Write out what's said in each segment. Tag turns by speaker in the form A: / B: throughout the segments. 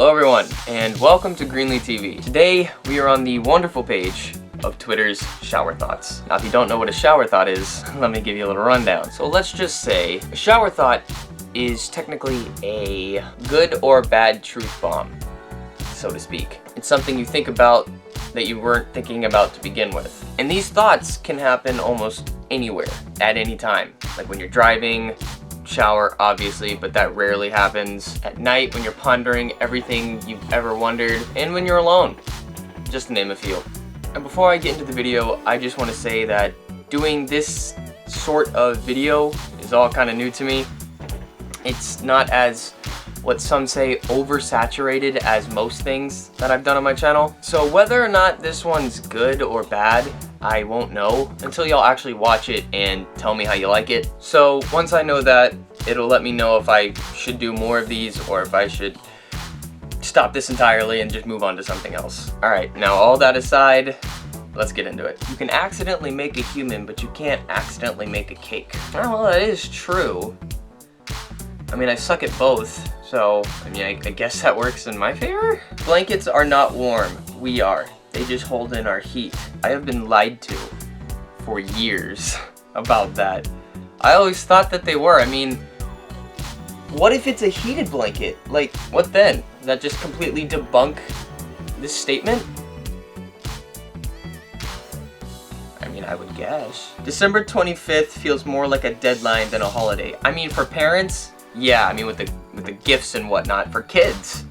A: Hello everyone, and welcome to Greenlee TV. Today, we are on the wonderful page of Twitter's shower thoughts. Now, if you don't know what a shower thought is, let me give you a little rundown. So let's just say, a shower thought is technically a good or bad truth bomb, so to speak. It's something you think about that you weren't thinking about to begin with. And these thoughts can happen almost anywhere, at any time. Like when you're driving, shower obviously, but that rarely happens. At night when you're pondering everything you've ever wondered, and when you're alone, just to name a few. And before I get into the video, I just want to say that doing this sort of video is all kind of new to me. It's not as, what some say, oversaturated as most things that I've done on my channel. So whether or not this one's good or bad, I won't know until y'all actually watch it and tell me how you like it. So once I know that, it'll let me know if I should do more of these or if I should stop this entirely and just move on to something else. Alright, now all that aside, let's get into it. You can accidentally make a human, but you can't accidentally make a cake. Oh, well, that is true. I mean, I suck at both, so I mean, I guess that works in my favor? Blankets are not warm. We are. They just hold in our heat. I have been lied to for years about that. I always thought that they were. I mean, what if it's a heated blanket? Like, what then? Does that just completely debunk this statement? I mean, I would guess. December 25th feels more like a deadline than a holiday. I mean, for parents, yeah, I mean with the gifts and whatnot. For kids,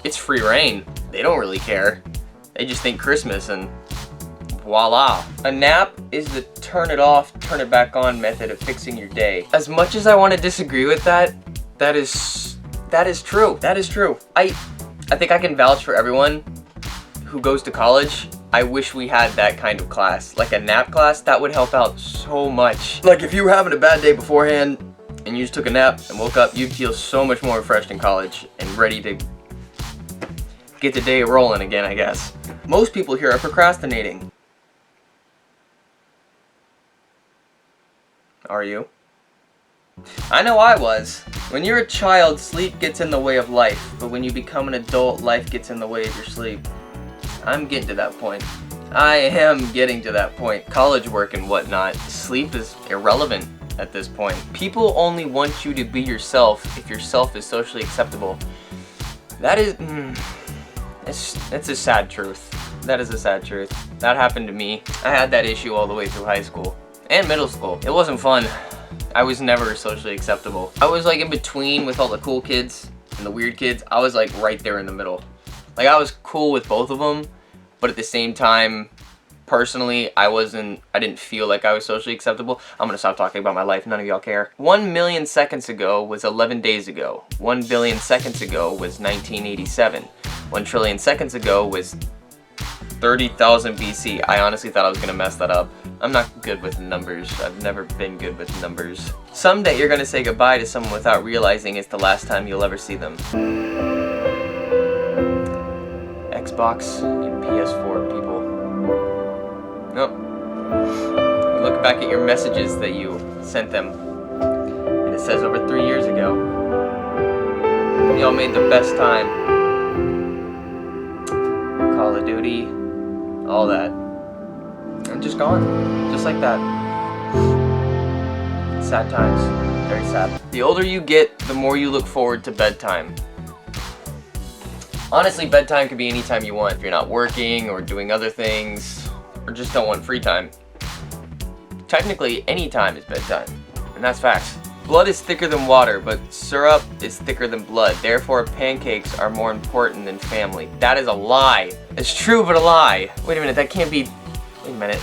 A: it's free reign. They don't really care. They just think Christmas and voila. A nap is the turn it off, turn it back on method of fixing your day. As much as I want to disagree with that, that is true. That is true. I think I can vouch for everyone who goes to college. I wish we had that kind of class. Like a nap class, that would help out so much. Like if you were having a bad day beforehand and you just took a nap and woke up, you'd feel so much more refreshed in college and ready to get the day rolling again, I guess. Most people here are procrastinating. Are you? I know I was. When you're a child, sleep gets in the way of life, but when you become an adult, life gets in the way of your sleep. I'm getting to that point. I am getting to that point. College work and whatnot, sleep is irrelevant at this point. People only want you to be yourself if yourself is socially acceptable. That is, it's a sad truth. That is a sad truth. That happened to me. I had that issue all the way through high school and middle school. It wasn't fun. I was never socially acceptable. I was like in between with all the cool kids and the weird kids. I was like right there in the middle. Like I was cool with both of them, but at the same time, personally, I didn't feel like I was socially acceptable. I'm gonna stop talking about my life, none of y'all care. 1 million seconds ago was 11 days ago. 1 billion seconds ago was 1987. 1 trillion seconds ago was 30,000 BC. I honestly thought I was gonna mess that up. I'm not good with numbers. I've never been good with numbers. Someday you're gonna say goodbye to someone without realizing it's the last time you'll ever see them. Xbox and PS4 people. Nope. You look back at your messages that you sent them, and it says over 3 years ago. Y'all made the best time. Call of Duty, all that. And just gone. Just like that. Sad times. Very sad. The older you get, the more you look forward to bedtime. Honestly, bedtime could be any time you want. If you're not working or doing other things, or just don't want free time. Technically, any time is bedtime. And that's facts. Blood is thicker than water, but syrup is thicker than blood. Therefore, pancakes are more important than family. That is a lie. It's true, but a lie. Wait a minute, that can't be... Wait a minute.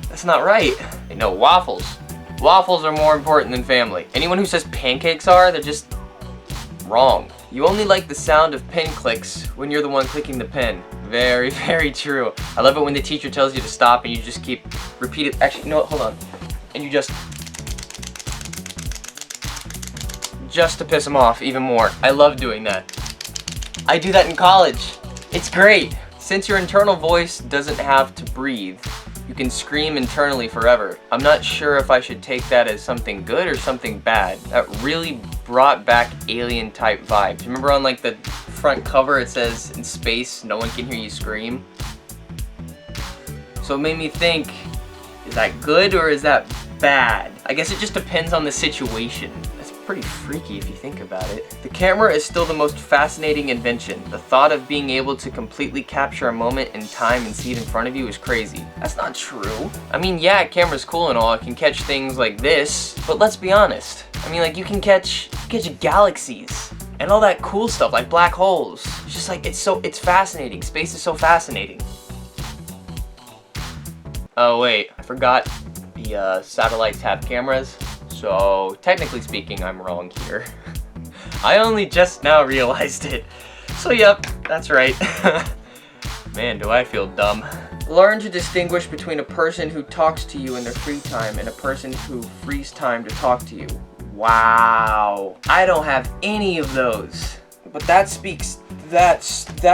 A: That's not right. No, waffles. Waffles are more important than family. Anyone who says pancakes are, they're just wrong. You only like the sound of pen clicks when you're the one clicking the pen. Very, very true. I love it when the teacher tells you to stop and you just keep repeating. Actually, you know what? Hold on. And you just to piss them off even more. I love doing that. I do that in college. It's great. Since your internal voice doesn't have to breathe, you can scream internally forever. I'm not sure if I should take that as something good or something bad. That really brought back alien type vibes. Remember on like the front cover it says, in space, no one can hear you scream? So it made me think, is that good or is that bad? I guess it just depends on the situation. That's pretty freaky if you think about it. The camera is still the most fascinating invention. The thought of being able to completely capture a moment in time and see it in front of you is crazy. That's not true. I mean, yeah, camera's cool and all. It can catch things like this, but let's be honest. I mean, like, you can catch galaxies and all that cool stuff, like black holes. It's just like, it's fascinating. Space is so fascinating. Oh wait, I forgot the satellites have cameras, so technically speaking I'm wrong here. I only just now realized it. So yep, that's right. Man, do I feel dumb. Learn to distinguish between a person who talks to you in their free time and a person who frees time to talk to you. Wow, I don't have any of those. But that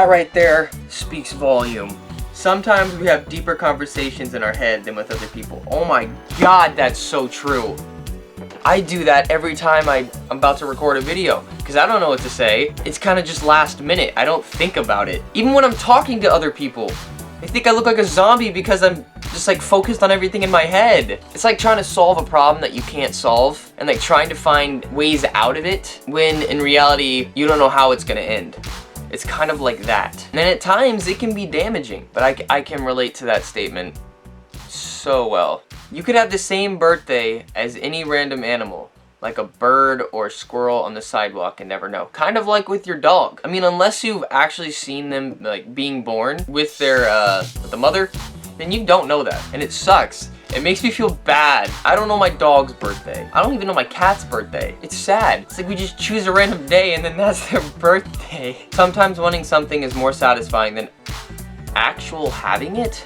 A: right there speaks volume. Sometimes we have deeper conversations in our head than with other people. Oh my god, that's so true. I do that every time I'm about to record a video because I don't know what to say. It's kind of just last minute. I don't think about it. Even when I'm talking to other people, they think I look like a zombie because I'm just like focused on everything in my head. It's like trying to solve a problem that you can't solve and like trying to find ways out of it when in reality you don't know how it's gonna end. It's kind of like that. And at times it can be damaging, but I can relate to that statement so well. You could have the same birthday as any random animal, like a bird or a squirrel on the sidewalk and never know. Kind of like with your dog. I mean, unless you've actually seen them like being born with their with the mother, then you don't know that. And it sucks. It makes me feel bad. I don't know my dog's birthday. I don't even know my cat's birthday. It's sad. It's like we just choose a random day and then that's their birthday. Sometimes wanting something is more satisfying than actually having it.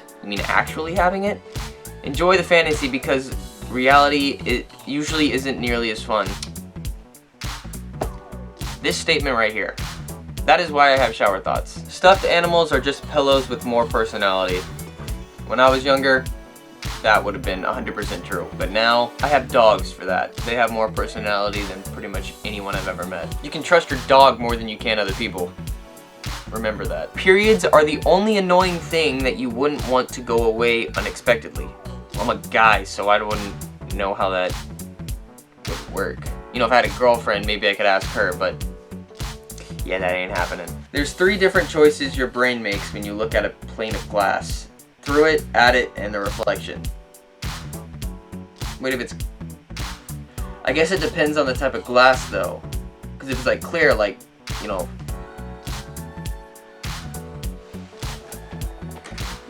A: Enjoy the fantasy because reality it usually isn't nearly as fun. This statement right here. That is why I have shower thoughts. Stuffed animals are just pillows with more personality. When I was younger, that would have been 100% true. But now, I have dogs for that. They have more personality than pretty much anyone I've ever met. You can trust your dog more than you can other people. Remember that. Periods are the only annoying thing that you wouldn't want to go away unexpectedly. Well, I'm a guy, so I wouldn't know how that would work. You know, if I had a girlfriend, maybe I could ask her, but yeah, that ain't happening. There's 3 different choices your brain makes when you look at a plane of glass. Through it, at it, and the reflection. Wait, if it's... I guess it depends on the type of glass, though. Because if it's like clear, like, you know...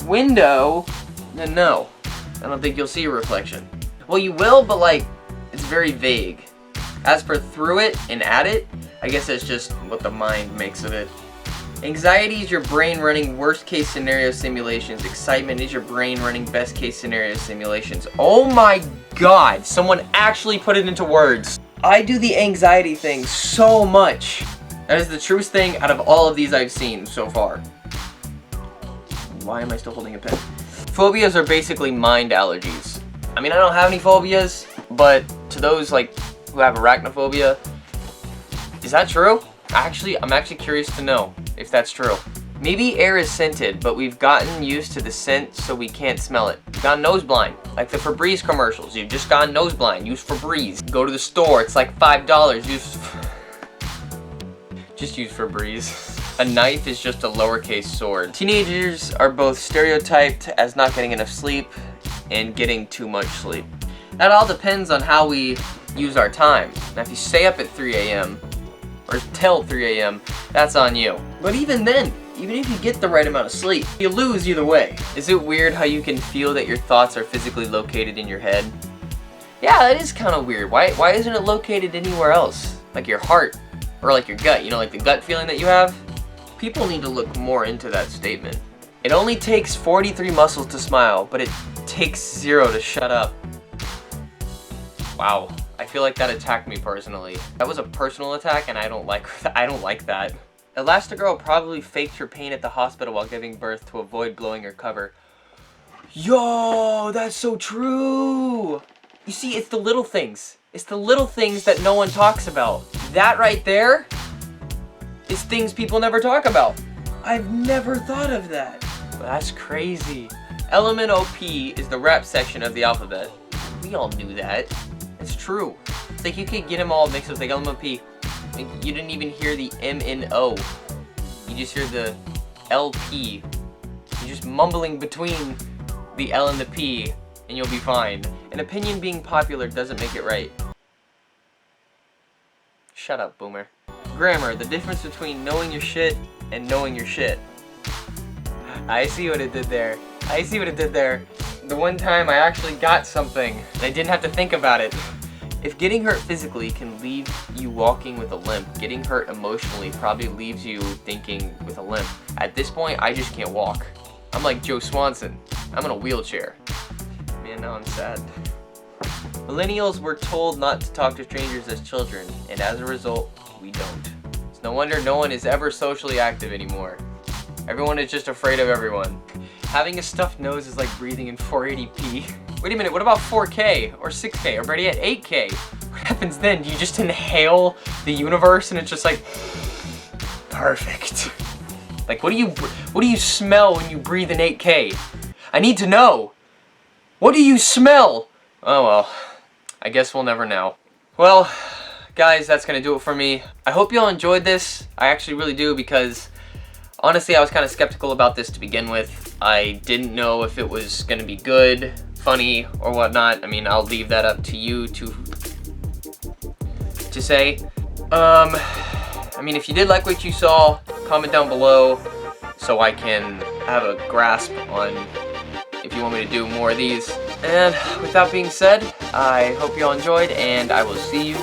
A: window, then no. I don't think you'll see a reflection. Well, you will, but like, it's very vague. As for through it and at it, I guess that's just what the mind makes of it. Anxiety is your brain running worst case scenario simulations. Excitement is your brain running best case scenario simulations. Oh my god, someone actually put it into words. I do the anxiety thing so much. That is the truest thing out of all of these I've seen so far. Why am I still holding a pen? Phobias are basically mind allergies. I mean, I don't have any phobias, but to those like who have arachnophobia, is that true? I'm actually curious to know if that's true. Maybe air is scented, but we've gotten used to the scent so we can't smell it. We've gone nose blind. Like the Febreze commercials. You've just gone nose blind. Use Febreze. Go to the store. It's like $5. Just use Febreze. A knife is just a lowercase sword. Teenagers are both stereotyped as not getting enough sleep and getting too much sleep. That all depends on how we use our time. Now if you stay up at 3 a.m. or till 3 a.m., that's on you. But even then, even if you get the right amount of sleep, you lose either way. Is it weird how you can feel that your thoughts are physically located in your head? Yeah, that is kind of weird. Why isn't it located anywhere else? Like your heart, or like your gut, you know, like the gut feeling that you have? People need to look more into that statement. It only takes 43 muscles to smile, but it takes 0 to shut up. Wow. I feel like that attacked me personally. That was a personal attack and I don't like that. Elastigirl probably faked her pain at the hospital while giving birth to avoid blowing her cover. Yo, that's so true. You see, it's the little things. It's the little things that no one talks about. That right there is things people never talk about. I've never thought of that. That's crazy. LMNOP is the rap section of the alphabet. We all knew that. It's true. It's like you could get them all mixed up, like LMNOP. Like you didn't even hear the M and O. You just hear the LP. You're just mumbling between the L and the P, and you'll be fine. An opinion being popular doesn't make it right. Shut up, boomer. Grammar, the difference between knowing your shit and knowing your shit. I see what it did there. I see what it did there. The one time I actually got something, and I didn't have to think about it. If getting hurt physically can leave you walking with a limp, getting hurt emotionally probably leaves you thinking with a limp. At this point, I just can't walk. I'm like Joe Swanson. I'm in a wheelchair. Man, now I'm sad. Millennials were told not to talk to strangers as children, and as a result, we don't. It's no wonder no one is ever socially active anymore. Everyone is just afraid of everyone. Having a stuffed nose is like breathing in 480p. Wait a minute, what about 4K or 6K or better yet 8K? What happens then? Do you just inhale the universe and it's just like perfect? Like what do you smell when you breathe in 8K? I need to know. What do you smell? Oh well, I guess we'll never know. Well, guys, that's gonna do it for me. I hope y'all enjoyed this. I actually really do, because honestly, I was kind of skeptical about this to begin with. I didn't know if it was gonna be good, funny, or whatnot. I mean, I'll leave that up to you to say. I mean, if you did like what you saw, comment down below so I can have a grasp on if you want me to do more of these. And with that being said, I hope you all enjoyed, and I will see you